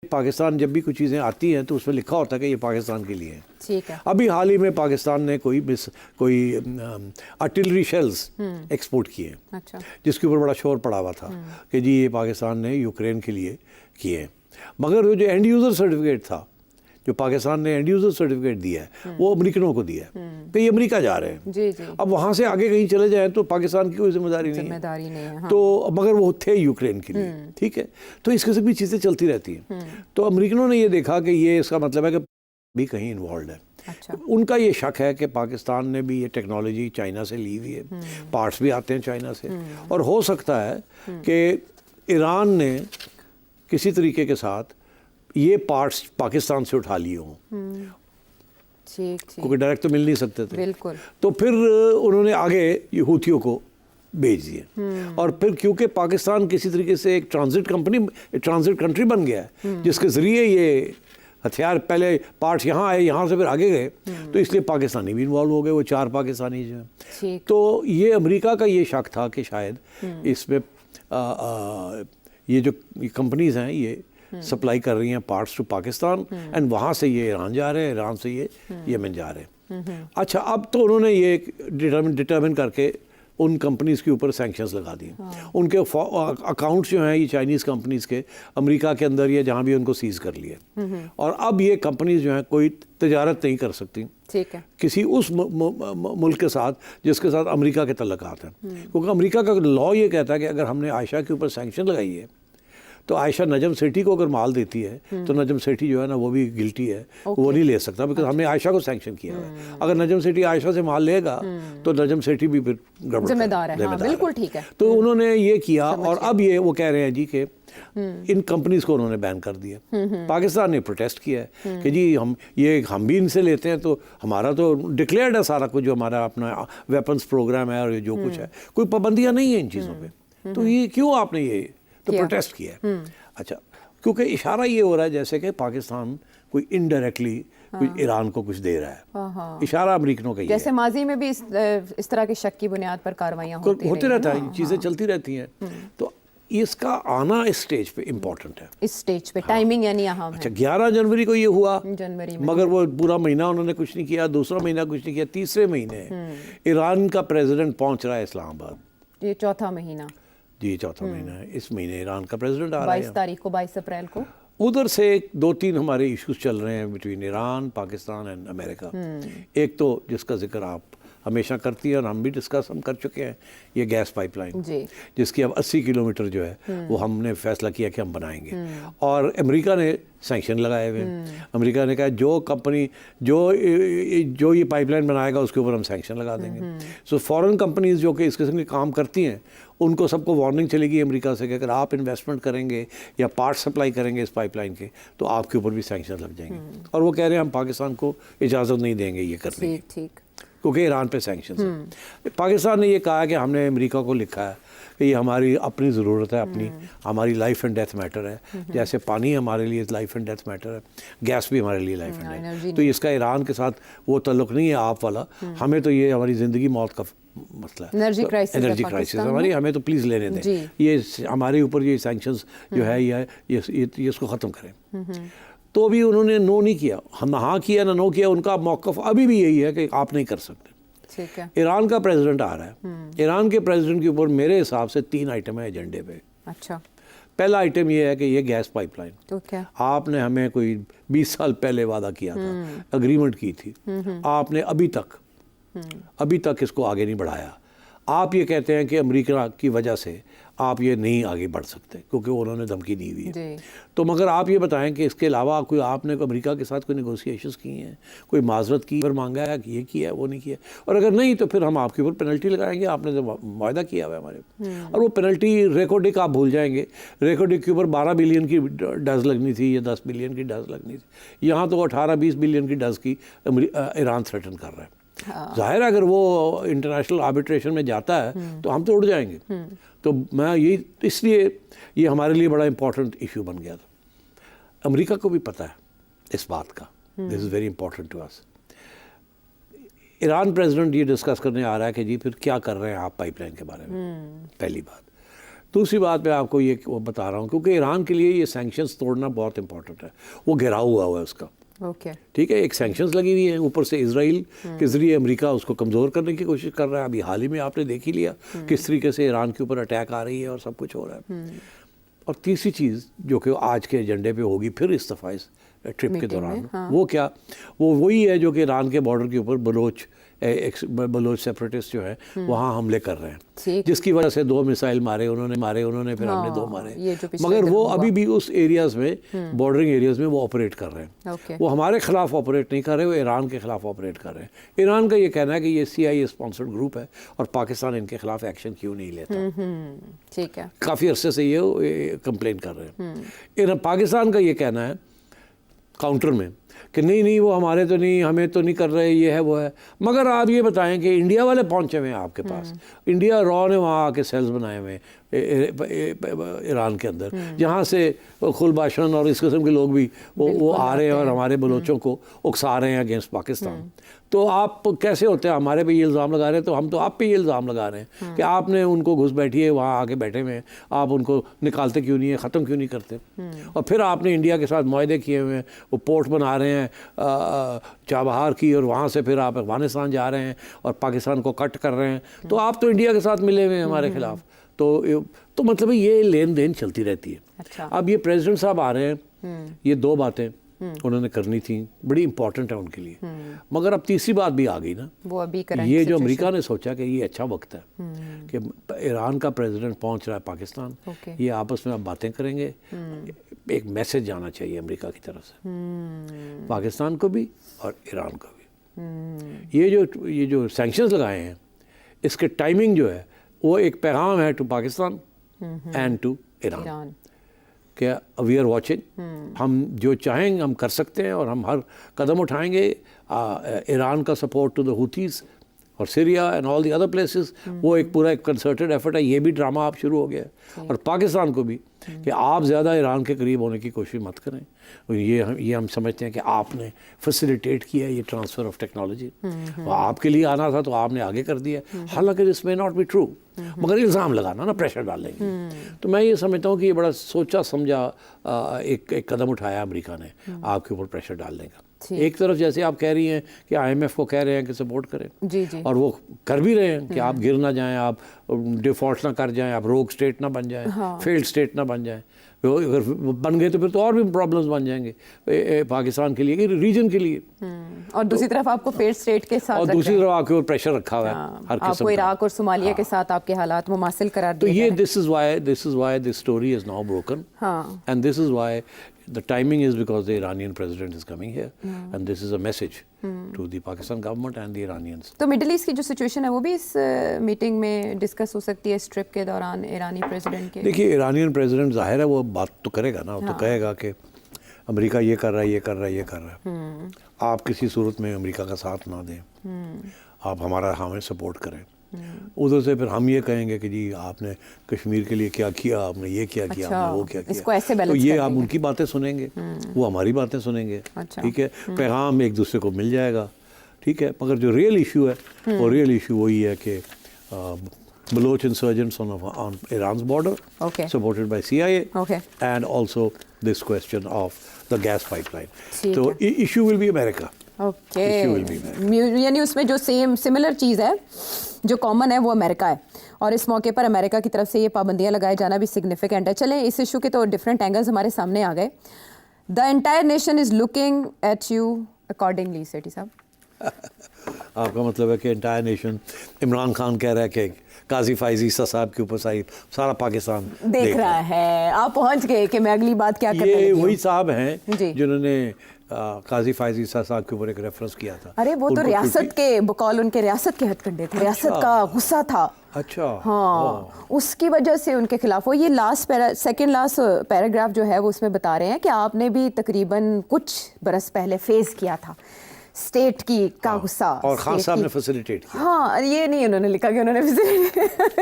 पाकिस्तान जब भी कुछ चीज़ें आती हैं तो उसमें लिखा होता है कि ये पाकिस्तान के लिए है। ठीक है। अभी हाल ही में पाकिस्तान ने कोई आर्टिलरी शेल्स एक्सपोर्ट किए, अच्छा। जिसके ऊपर बड़ा शोर पड़ा हुआ था कि जी ये पाकिस्तान ने यूक्रेन के लिए किए। मगर वो जो एंड यूज़र सर्टिफिकेट था, जो पाकिस्तान ने एंड यूज़र सर्टिफिकेट दिया है, वो अमेरिकनों को दिया है कि ये अमेरिका जा रहे हैं। जी जी। अब वहाँ से आगे कहीं चले जाएं तो पाकिस्तान की कोई जिम्मेदारी नहीं है। हाँ। तो मगर वो थे यूक्रेन के लिए, ठीक है। तो इस किस्म की चीज़ें चलती रहती हैं। तो अमेरिकनों ने ये देखा कि ये इसका मतलब है कि भी कहीं इन्वॉल्व है। अच्छा। उनका ये शक है कि पाकिस्तान ने भी ये टेक्नोलॉजी चाइना से ली हुई है, पार्ट्स भी आते हैं चाइना से, और हो सकता है कि ईरान ने किसी तरीके के साथ ये पार्ट्स पाकिस्तान से उठा लिए हों, क्योंकि डायरेक्ट तो मिल नहीं सकते थे। बिल्कुल। तो फिर उन्होंने आगे ये हूथियों को भेज दिए, और फिर क्योंकि पाकिस्तान किसी तरीके से एक ट्रांजिट कंट्री बन गया है, जिसके ज़रिए ये हथियार पहले पार्ट्स यहाँ आए, यहाँ से फिर आगे गए, तो इसलिए पाकिस्तानी भी इन्वॉल्व हो गए, वो 4 पाकिस्तानी जो हैं। तो ये अमेरिका का ये शक था कि शायद इसमें ये जो कंपनीज़ हैं ये सप्लाई कर रही हैं पार्ट्स टू पाकिस्तान, एंड वहाँ से ये ईरान जा रहे हैं, ईरान से ये यमन जा रहे हैं। अच्छा, अब तो उन्होंने ये डिटर्मिन करके उन कंपनीज़ के ऊपर सैंक्शंस लगा दिए। उनके अकाउंट्स जो हैं ये चाइनीज़ कंपनीज़ के अमेरिका के अंदर या जहाँ भी उनको सीज़ कर लिए, और अब ये कंपनीज़ जो हैं कोई तजारत नहीं कर सकती, ठीक है, किसी उस मुल्क के साथ जिसके साथ अमेरिका के तल्लुकात हैं। क्योंकि अमेरिका का लॉ ये कहता है कि अगर हमने आयशा के ऊपर सैंक्शन लगाई है तो आयशा नजम सेठी को अगर माल देती है तो नजम सेठी जो है ना वो भी गिल्टी है, वो नहीं ले सकता, बिकॉज हमने आयशा को सैंक्शन किया है। अगर नजम सेठी आयशा से माल लेगा तो नजम सेठी भी फिर जिम्मेदार है। हाँ, बिल्कुल ठीक है। तो उन्होंने ये किया, और अब ये वो कह रहे हैं जी कि इन कंपनीज को उन्होंने बैन कर दिया। पाकिस्तान ने प्रोटेस्ट किया है कि जी हम भी इनसे लेते हैं, तो हमारा तो डिक्लेयर्ड है सारा कुछ, जो हमारा अपना वेपन्स प्रोग्राम है और जो कुछ है, कोई पाबंदियां नहीं है इन चीज़ों पे, तो ये क्यों आपने ये तो प्रोटेस्ट किया है। अच्छा, क्योंकि इशारा ये हो रहा है जैसे कि पाकिस्तान कोई इनडायरेक्टली कोई ईरान को कुछ दे रहा है। इशारा अमेरिकनों का ये जैसे माजी में भी इस तरह के शक की बुनियाद पर कार्रवाइयां होती रहता है, चीज़ें चलती रहती हैं। तो इसका आना इस स्टेज पे इम्पोर्टेंट है, इस स्टेज पे टाइमिंग यानी अहम है। अच्छा, 11 जनवरी को ये हुआ, जनवरी में, मगर वो पूरा महीना उन्होंने कुछ नहीं किया, दूसरा महीना कुछ नहीं किया, तीसरे महीने ईरान का प्रेसिडेंट पहुंच रहा है इस्लामाबाद। ये चौथा महीना, जी चौथा महीना है। इस महीने ईरान का प्रेसिडेंट आ रहा है 22 तारीख को, 22 अप्रैल को। उधर से 2-3 हमारे इश्यूज चल रहे हैं between Iran, Pakistan and America. एक तो जिसका जिक्र आप हमेशा करती है और हम भी डिस्कस कर चुके हैं, ये गैस पाइपलाइन, जिसकी अब 80 किलोमीटर जो है वो हमने फैसला किया कि हम बनाएंगे, और अमेरिका ने सैंक्शन लगाए हुए हैं। अमेरिका ने कहा जो कंपनी जो ये पाइपलाइन बनाएगा उसके ऊपर हम सैंक्शन लगा देंगे। सो फॉरेन कंपनीज जो कि इस किस्म के काम करती हैं, उनको सबको वार्निंग चलेगी अमेरिका से कि अगर आप इन्वेस्टमेंट करेंगे या पार्ट सप्लाई करेंगे इस पाइपलाइन के तो आपके ऊपर भी सैंक्शन लग जाएंगे। और वो कह रहे हैं हम पाकिस्तान को इजाज़त नहीं देंगे ये करने की, ठीक, क्योंकि ईरान पे सैंक्शंस हैं। पाकिस्तान ने ये कहा कि हमने अमेरिका को लिखा है कि ये हमारी अपनी ज़रूरत है, हमारी लाइफ एंड डेथ मैटर है। जैसे पानी हमारे लिए लाइफ एंड डेथ मैटर है, गैस भी हमारे लिए लाइफ एंड डेथ। तो इसका ईरान के साथ वो ताल्लुक़ नहीं है आप वाला, हमें तो ये हमारी ज़िंदगी मौत का मसला है, एनर्जी क्राइसिस हमारी, हमें तो प्लीज़ लेने दें, ये हमारे ऊपर ये सैंक्शंस जो है ये इसको ख़त्म करें। तो भी उन्होंने नो नहीं किया, हम हाँ किया ना नो किया, उनका मौक़िफ़ अभी भी यही है कि आप नहीं कर सकते। ठीक है। ईरान का प्रेसिडेंट आ रहा है, ईरान के प्रेसिडेंट के ऊपर मेरे हिसाब से 3 आइटम है एजेंडे पे। अच्छा, पहला आइटम ये है कि ये गैस पाइपलाइन, तो क्या आपने हमें कोई 20 साल पहले वादा किया था, अग्रीमेंट की थी, आपने अभी तक इसको आगे नहीं बढ़ाया। आप ये कहते हैं कि अमेरिका की वजह से आप ये नहीं आगे बढ़ सकते क्योंकि उन्होंने धमकी दी हुई है। तो मगर आप ये बताएं कि इसके अलावा कोई आपने अमेरिका के साथ कोई नेगोशिएशंस की हैं, कोई माजरत की पर मांगा है कि ये किया है वो नहीं किया, और अगर नहीं तो फिर हम आपके ऊपर पेनल्टी लगाएंगे, आपने तो वायदा किया हुआ है हमारे। और वो पेनल्टी रेकोडिक आप भूल जाएंगे, रेकोडिक के ऊपर 12 बिलियन की डज लगनी थी या 10 बिलियन की डज लगनी थी, यहाँ तो 18-20 बिलियन की डज की ईरान थ्रेटन कर रहा है। जाहिर है अगर वो इंटरनेशनल आर्बिट्रेशन में जाता है तो हम तो उड़ जाएंगे। तो मैं ये इसलिए ये हमारे लिए बड़ा इंपॉर्टेंट इशू बन गया था। अमेरिका को भी पता है इस बात का, this is very important to us. Iran president ये डिस्कस करने आ रहा है कि जी फिर क्या कर रहे हैं आप पाइपलाइन के बारे में, पहली बात। दूसरी बात मैं आपको ये बता रहा हूँ, क्योंकि ईरान के लिए ये सैंक्शंस तोड़ना बहुत इंपॉर्टेंट है। वो घिराव हुआ हुआ है उसका, ओके ठीक है। एक सैंक्शंस लगी हुई है, ऊपर से इजराइल के ज़रिए अमेरिका उसको कमज़ोर करने की कोशिश कर रहा है। अभी हाल ही में आपने देख ही लिया किस तरीके से ईरान के ऊपर अटैक आ रही है और सब कुछ हो रहा है। और तीसरी चीज़ जो कि आज के एजेंडे पे होगी फिर इस दफ़ा इस ट्रिप के दौरान, वो क्या, वो वही है जो कि ईरान के बॉर्डर के ऊपर बलोच सेपरेटिस्ट जो है वहाँ हमले कर रहे हैं, जिसकी वजह से 2 मिसाइल मारे उन्होंने फिर हमने 2 मारे। मगर वो अभी भी उस एरियाज में, बॉर्डरिंग एरियाज में वो ऑपरेट कर रहे हैं। वो हमारे खिलाफ ऑपरेट नहीं कर रहे, वो ईरान के खिलाफ ऑपरेट कर रहे हैं। ईरान का ये कहना है कि ये CIA स्पॉन्सर्ड ग्रुप है और पाकिस्तान इनके खिलाफ एक्शन क्यों नहीं लेता। ठीक है, काफ़ी अरसे से ये कंप्लेन कर रहे हैं। पाकिस्तान का ये कहना है काउंटर में कि नहीं वो हमारे तो नहीं, हमें तो नहीं कर रहे, ये है वो है। मगर आप ये बताएं कि इंडिया वाले पहुंचे हुए हैं आपके पास, इंडिया रॉ ने वहाँ आके सेल्स बनाए हुए ईरान के अंदर, जहाँ से खुलबाशन और इस किस्म के लोग भी वो आ रहे हैं और हमारे बलोचों को उकसा रहे हैं अगेंस्ट पाकिस्तान। तो आप कैसे होते हैं, हमारे पे ये इल्ज़ाम लगा रहे हैं, तो हम तो आप पे ये इल्ज़ाम लगा रहे हैं कि आपने उनको घुस बैठिए वहाँ आके बैठे हुए हैं, आप उनको निकालते क्यों नहीं है, ख़त्म क्यों नहीं करते। और फिर आपने इंडिया के साथ मुआहदे किए हुए हैं, वो पोर्ट बना रहे हैं चाबहार की, और वहाँ से फिर आप अफगानिस्तान जा रहे हैं और पाकिस्तान को कट कर रहे हैं। तो आप तो इंडिया के साथ मिले हुए हैं हमारे खिलाफ। तो मतलब ये लेन देन चलती रहती है। अच्छा। अब ये प्रेसिडेंट साहब आ रहे हैं, ये 2 बातें उन्होंने करनी थी, बड़ी इंपॉर्टेंट है उनके लिए। मगर अब तीसरी बात भी आ गई ना, वो अभी ये जो अमेरिका ने सोचा कि ये अच्छा वक्त है कि ईरान का प्रेसिडेंट पहुंच रहा है पाकिस्तान, ये आपस में अब बातें करेंगे, एक मैसेज जाना चाहिए अमेरिका की तरफ से पाकिस्तान को भी और ईरान को भी। ये जो सैंक्शंस लगाए हैं, इसके टाइमिंग जो है वो एक पैगाम है to Pakistan and to Iran, क्या वी आर वॉचिंग, हम जो चाहेंगे हम कर सकते हैं और हम हर कदम उठाएंगे। ईरान का सपोर्ट टू द हुथीज़ और Syria and all the other places, वो एक पूरा एक कंसर्टेड एफर्ट है। ये भी ड्रामा अब शुरू हो गया है। और पाकिस्तान को भी कि आप ज़्यादा ईरान के करीब होने की कोशिश मत करें। ये हम समझते हैं कि आपने फैसिलिटेट किया ये ट्रांसफ़र ऑफ टेक्नोलॉजी, और आपके लिए आना था तो आपने आगे कर दिया। हालांकि this may not be true, मगर इल्ज़ाम लगाना ना, प्रेशर डालेंगे। तो मैं ये समझता हूँ कि ये बड़ा सोचा समझा एक कदम उठाया अमेरिका ने आपके ऊपर प्रेशर डालने का। एक तरफ जैसे आप कह रही हैं कि IMF को कह रहे हैं कि सपोर्ट करें, जी। और वो कर भी रहे हैं कि आप गिर ना जाएं, आप डिफ़ॉल्ट ना कर जाएं, आप रोग स्टेट ना बन जाएं, फेल्ड स्टेट ना बन जाएं। अगर बन गए तो फिर तो और भी प्रॉब्लम्स बन जाएंगे पाकिस्तान के लिए, रीजन के लिए। और दूसरी तरफ आपको फेल्ड स्टेट के साथ, और दूसरी तरफ आपके ऊपर प्रेशर रखा हुआ है हर किस्म आपको इराक और सोमालिया के साथ आपके हालात मुमासिल करार दिए। तो ये this is why this story is now broken, and this is why the timing is because the Iranian president is coming here, and this is a message to the Pakistan government and the Iranians. तो middle east की जो situation है वो भी इस meeting में discuss हो सकती है इस ट्रिप के दौरान ईरानी प्रेसिडेंट के? देखिए, ईरानियन प्रेसिडेंट जाहिर है वो बात तो करेगा ना, वो तो कहेगा कि अमेरिका ये कर रहा है, ये कर रहा है, ये कर रहा है। आप किसी सूरत में अमेरिका का साथ ना दें, आप हमें सपोर्ट करें। उधर से फिर हम ये कहेंगे कि जी आपने कश्मीर के लिए क्या किया, आपने ये क्या किया, आपने वो क्या किया। इसको ऐसे बैलेंस तो ये आप उनकी बातें सुनेंगे, वो हमारी बातें सुनेंगे। ठीक है, पैगाम एक दूसरे को मिल जाएगा। ठीक है, मगर जो रियल इशू है वो रियल इशू वही है कि Baloch insurgents on Iran's border, supported by CIA, and also this question of the gas pipeline. So issue will be America. यानी उसमें जो सिमिलर चीज़ है जो कॉमन है वो अमेरिका है, और इस मौके पर अमेरिका की तरफ से ये पाबंदियां लगाए जाना भी सिग्निफिकेंट है। चलें, इस इशू के तो डिफरेंट एंगल्स हमारे सामने आ गए। The entire nation is looking at you accordingly, Sethi साहब। आपका मतलब है कि एंटायर नेशन, इमरान खान कह रहा है कि काजी फाइजी साहब के ऊपर सारा पाकिस्तान देख रहा है। आप पहुंच गए कि मैं अगली बात क्या करने ये वही साहब हैं जिन्होंने काजी फाइजी साहब के ऊपर एक रेफरेंस किया था। अरे वो तो रियासत के बकौल उनके रियासत के हथकंडे थे, रियासत का गुस्सा था। अच्छा, हाँ, उसकी वजह से उनके खिलाफ वो ये सेकंड लास्ट पैराग्राफ जो है वो उसमें बता रहे हैं कि आपने भी तकरीबन कुछ बरस पहले फेस किया था स्टेट की का गुस्सा और खान state साहब की- ने फैसिलिटेट किया। हाँ, ये नहीं उन्होंने लिखा कि उन्होंने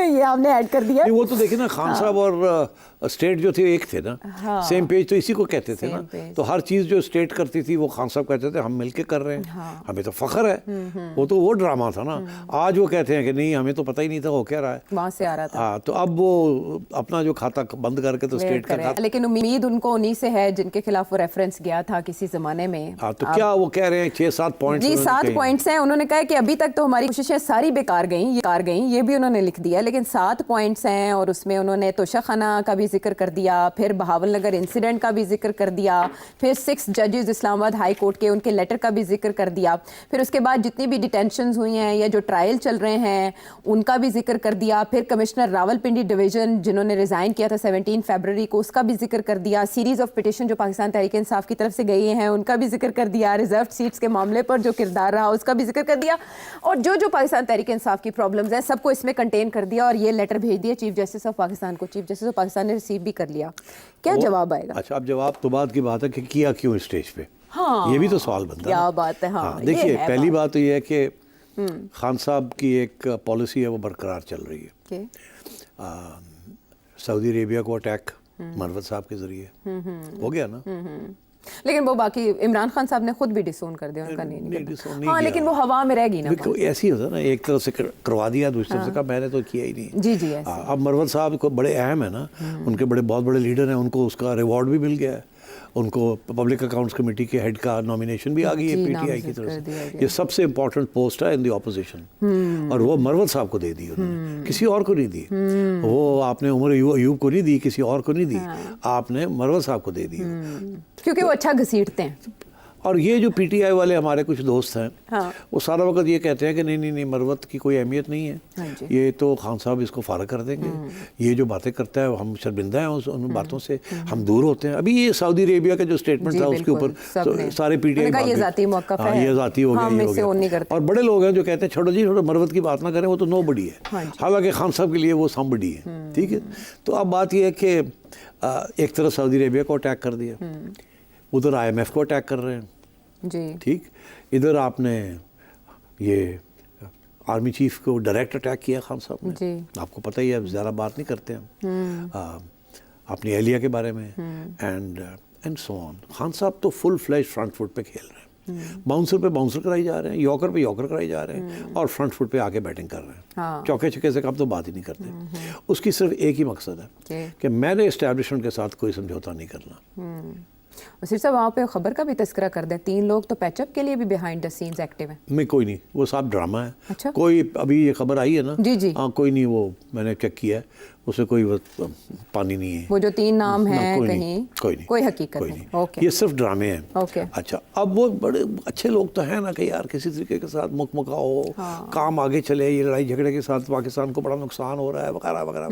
ये आपने ऐड कर दिया। नहीं, वो तो देखिए ना, खान साहब और स्टेट जो थे एक थे ना, हाँ। सेम पेज, तो इसी को कहते थे ना। Same page। तो हर चीज़ जो स्टेट करती थी वो खान साहब कहते थे हम मिलके कर रहे हैं, हाँ। हमें तो फख्र है। वो तो वो ड्रामा था ना। आज वो कहते हैं कि नहीं, हमें तो पता ही नहीं था वो क्या रहा है। वहां से आ रहा था। हाँ, तो अब वो अपना जो खाता बंद करके तो वेट स्टेट का करें। खाता। लेकिन उम्मीद उनको उन्हीं से है जिनके खिलाफ वो रेफरेंस गया था किसी जमाने में। हाँ, तो क्या वो कह रहे हैं 6-7 पॉइंट? जी, 7 पॉइंट्स हैं। उन्होंने कहा है कि अभी तक तो हमारी कोशिशें सारी बेकार गईं, ये भी उन्होंने लिख दिया, लेकिन 7 पॉइंट्स हैं और उसमें उन्होंने तोशाखाना का भी जिक्र कर दिया, फिर बहावल नगर इंसिडेंट का भी जिक्र कर दिया, फिर 6 जजेस इस्लामाबाद हाई कोर्ट के उनके लेटर का भी जिक्र कर दिया, फिर उसके बाद जितनी भी डिटेंशंस हुई हैं या जो ट्रायल चल रहे हैं उनका भी जिक्र कर दिया, फिर कमिश्नर रावलपिंडी डिवीजन जिन्होंने रिजाइन किया था 17 फरवरी को, उसका भी जिक्र कर दिया, सीरीज ऑफ पिटिशन जो पाकिस्तान तहरीक इंसाफ की तरफ से गई हैं उनका भी जिक्र कर दिया, रिजर्व सीट्स के मामले पर जो किरदार रहा उसका भी जिक्र कर दिया, और जो पाकिस्तान तहरीक इंसाफ की प्रॉब्लम्स हैं सबको इसमें कंटेन कर दिया और ये लेटर भेज दिया चीफ जस्टिस ऑफ पाकिस्तान को। चीफ जस्टिस ऑफ पाकिस्तान ने रिसीव भी कर लिया। क्या जवाब आएगा? अच्छा, अब जवाब तो बात की बात है कि किया क्यों स्टेज पे। हाँ, ये भी तो सवाल बनता है। क्या बात है। हाँ, ये देखिए, है पहली बात तो ये है कि खान साहब की एक पॉलिसी है वो बरकरार चल रही है। कि सऊदी अरेबिया को अटैक मरवत साहब के जरिए हो गया ना। लेकिन वो बाकी इमरान खान साहब ने खुद भी डिसोन कर दिया, उनका नहीं, नहीं disown करना। नहीं हाँ, किया। लेकिन वो हवा में रह गई ना। देखो, ऐसी होता है ना, एक तरफ से करवा दिया, दूसरी तरफ से कहा मैंने तो किया ही नहीं। जी जी, ऐसे। अब मरवत साहब को बड़े अहम है ना, उनके बहुत बड़े लीडर हैं, उनको उसका रिवॉर्ड भी मिल गया है, उनको पब्लिक अकाउंट्स कमेटी के हेड का नॉमिनेशन भी आ गई है जी, पीटीआई की नामजद कर तरफ दिया से। गया। ये सबसे इंपॉर्टेंट पोस्ट है इन द ऑपोजिशन, और वो मरवत साहब को दे दी उन्होंने, किसी और को नहीं दी। वो आपने उमर अयूब को नहीं दी, किसी और को नहीं दी, आपने मरवत साहब को दे दी। क्योंकि वो अच्छा घसीटते हैं। और ये जो पीटीआई वाले हमारे कुछ दोस्त हैं, हाँ। वो सारा वक्त ये कहते हैं कि नहीं नहीं नहीं, मरवत की कोई अहमियत नहीं है, हाँ जी। ये तो खान साहब इसको फारग कर देंगे, ये जो बातें करता है हम शर्मिंदा हैं उन बातों से, हम दूर होते हैं। अभी ये सऊदी अरेबिया का जो स्टेटमेंट जी, था उसके ऊपर बिल्कुल, सबने। सारे पीटीआई उन्होंने कहा ये ज़ाती मौक़िफ़ है, ये ज़ाती हो गया, हम ये हो इससे वो नहीं गया। करते। और बड़े लोग हैं जो कहते हैं छोड़ो जी, छोड़ो, मरवत की बात ना करें, वो तो नो बड़ी हाँ है। जी। हालांकि खान साहब के लिए वो समबड़ी है। ठीक है, तो अब बात यह है कि एक तरफ सऊदी अरेबिया को अटैक कर दिया, उधर IMF को अटैक कर रहे हैं। जी, ठीक, इधर आपने ये आर्मी चीफ को डायरेक्ट अटैक किया खान साहब ने। जी। आपको पता ही है, ज़्यादा बात नहीं करते हम अपनी एहलिया के बारे में, एंड सो ऑन। खान साहब तो फुल फ्लैश फ्रंट फुट पे खेल रहे हैं, बाउंसर पे बाउंसर कराई जा रहे हैं, यॉकर पे यॉकर कराई जा रहे हैं, और फ्रंट फुट पे आके बैटिंग कर रहे हैं। हाँ। चौके छक्के से कब तो बात ही नहीं करते। उसकी सिर्फ एक ही मकसद है कि मैंने एस्टैब्लिशमेंट के साथ कोई समझौता नहीं करना। वसीर साहब वहाँ पे खबर का भी तस्करा कर दें, 3 लोग तो पैचअप के लिए भी बिहाइंड द सीन्स एक्टिव हैं। मैं कोई नहीं, वो सब ड्रामा है। अच्छा। कोई अभी ये खबर आई है ना, जी, जी। हाँ, कोई नहीं, वो मैंने चेक किया है, उसमें कोई पानी नहीं है। वो जो 3 नाम हैं कोई कहीं, नहीं, कोई हकीकत कोई नहीं। ओके, ये सिर्फ ड्रामे हैं। ओके। अच्छा, अब वो बड़े अच्छे लोग तो हैं ना कि यार किसी तरीके के साथ मुकमुकाओ, काम आगे चले, ये लड़ाई झगड़े के साथ पाकिस्तान को बड़ा नुकसान हो रहा है वगैरह वगैरह,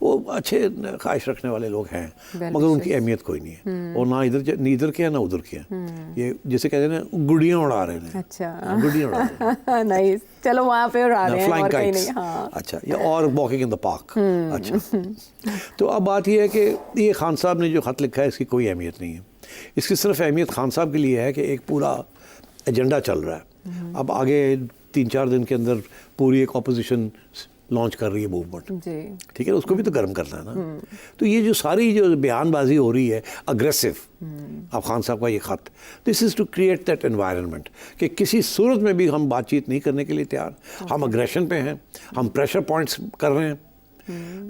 वो अच्छे ख्वाहिश रखने वाले लोग हैं, मगर उनकी अहमियत कोई नहीं है। और ना इधर के है ना उधर के हैं। ये जिसे कहते हैं ना, गुड़ियाँ उड़ा रहे हैं। अच्छा, गुड़ियाँ उड़ा रहे हैं। नाइस, चलो वहाँ पे उड़ा रहे हैं फ्लाइंग और कहीं काइट्स। नहीं। हाँ, अच्छा, या और वॉकिंग इन द पार्क। अच्छा, तो अब बात यह है कि ये खान साहब ने जो ख़त लिखा है इसकी कोई अहमियत नहीं है। इसकी सिर्फ अहमियत खान साहब के लिए है कि एक पूरा एजेंडा चल रहा है। अब आगे 3-4 दिन के अंदर पूरी एक ऑपोजिशन लॉन्च कर रही है मूवमेंट। जी, ठीक है, उसको भी तो गर्म करना है ना। तो ये जो सारी जो बयानबाजी हो रही है अग्रेसिव, अब खान साहब का ये ख़त, this is to create that environment कि किसी सूरत में भी हम बातचीत नहीं करने के लिए तैयार, हम अग्रेशन पे हैं, हम प्रेशर पॉइंट्स कर रहे हैं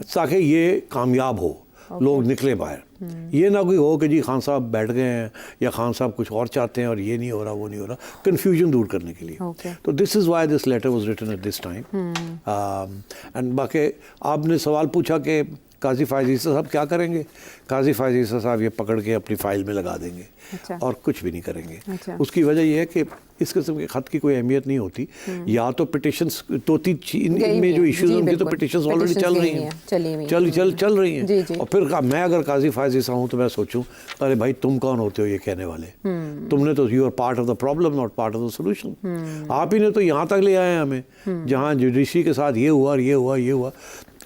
ताकि ये कामयाब हो, लोग निकले बाहर। ये ना कोई हो कि जी खान साहब बैठ गए हैं या खान साहब कुछ और चाहते हैं और ये नहीं हो रहा, वो नहीं हो रहा, कन्फ्यूजन दूर करने के लिए। Okay. तो this is why this letter was written at this time. And बाकी आपने सवाल पूछा कि काजी फायज़ ईसा साहब क्या करेंगे। काजी फायज़ ईसा साहब ये पकड़ के अपनी फ़ाइल में लगा देंगे। अच्छा। और कुछ भी नहीं करेंगे। अच्छा। उसकी वजह यह है कि इस किस्म के ख़त की कोई अहमियत नहीं होती। या तो पिटिशंस में जो इश्यूज होंगे तो पिटिशंस ऑलरेडी चल रही हैं, चल रही हैं। जी, जी। और फिर मैं अगर काजी फायज़ ईसा हूँ तो मैं सोचूँ, अरे भाई तुम कौन होते हो ये कहने वाले, तुमने तो you are part of the problem not part of the solution. आप ही ने तो यहाँ तक ले आए हमें जहाँ जुडिशरी के साथ ये हुआ और ये हुआ, ये हुआ।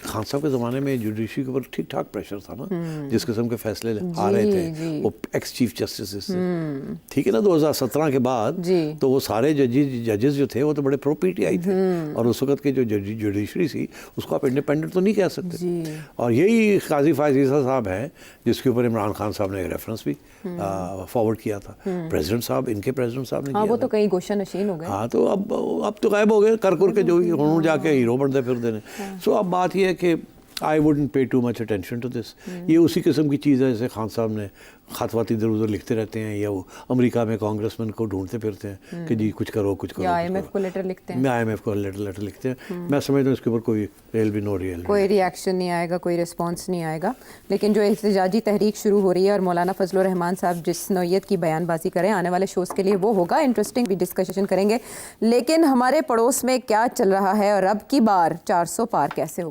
खान साहब के ज़माने में जुडिशरी के ऊपर ठीक ठाक प्रेशर था ना, जिस किस्म के फैसले आ रहे थे वो एक्स चीफ जस्टिस से, ठीक है ना, 2017 के बाद तो वो सारे जजेस जो थे वो तो बड़े प्रो पीटीआई थे, और उस वक्त के जो जुडिशरी थी उसको आप इंडिपेंडेंट तो नहीं कह सकते। और यही काजी फायज ईसा साहब हैं जिसके ऊपर इमरान खान साहब ने एक रेफरेंस भी फॉरवर्ड किया था, प्रेसिडेंट साहब, इनके प्रेसिडेंट साहब ने किया वो तो कहीं गोशा नशीन हो गए। हाँ, तो अब तो गायब हो गए कर के, जो उन्होंने जाके हीरो बनते फिरते ने। सो अब बात ये है कि I wouldn't pay too much attention to this. ये उसी किस्म की चीज़ है जैसे खान साहब ने खतवात इधर उधर लिखते रहते हैं, या वो अमेरिका में कांग्रेसमैन को ढूंढते फिरते हैं कि जी कुछ करो कुछ करो, या IMF को लेटर लिखते हैं। मैं IMF को लेटर लिखते हैं। मैं समझता हूँ इसके ऊपर कोई कोई रिएक्शन नहीं आएगा, कोई रिस्पॉन्स नहीं आएगा। लेकिन जो एहतजाजी तहरीक शुरू हो रही है और मौलाना फजलुर रहमान साहब जिस नौयत की बयानबाजी करें आने वाले शोज़ के लिए, वो होगा इंटरेस्टिंग, भी डिस्कशन करेंगे। लेकिन हमारे पड़ोस में क्या चल रहा है और अब की बार 400 पार कैसे होगा।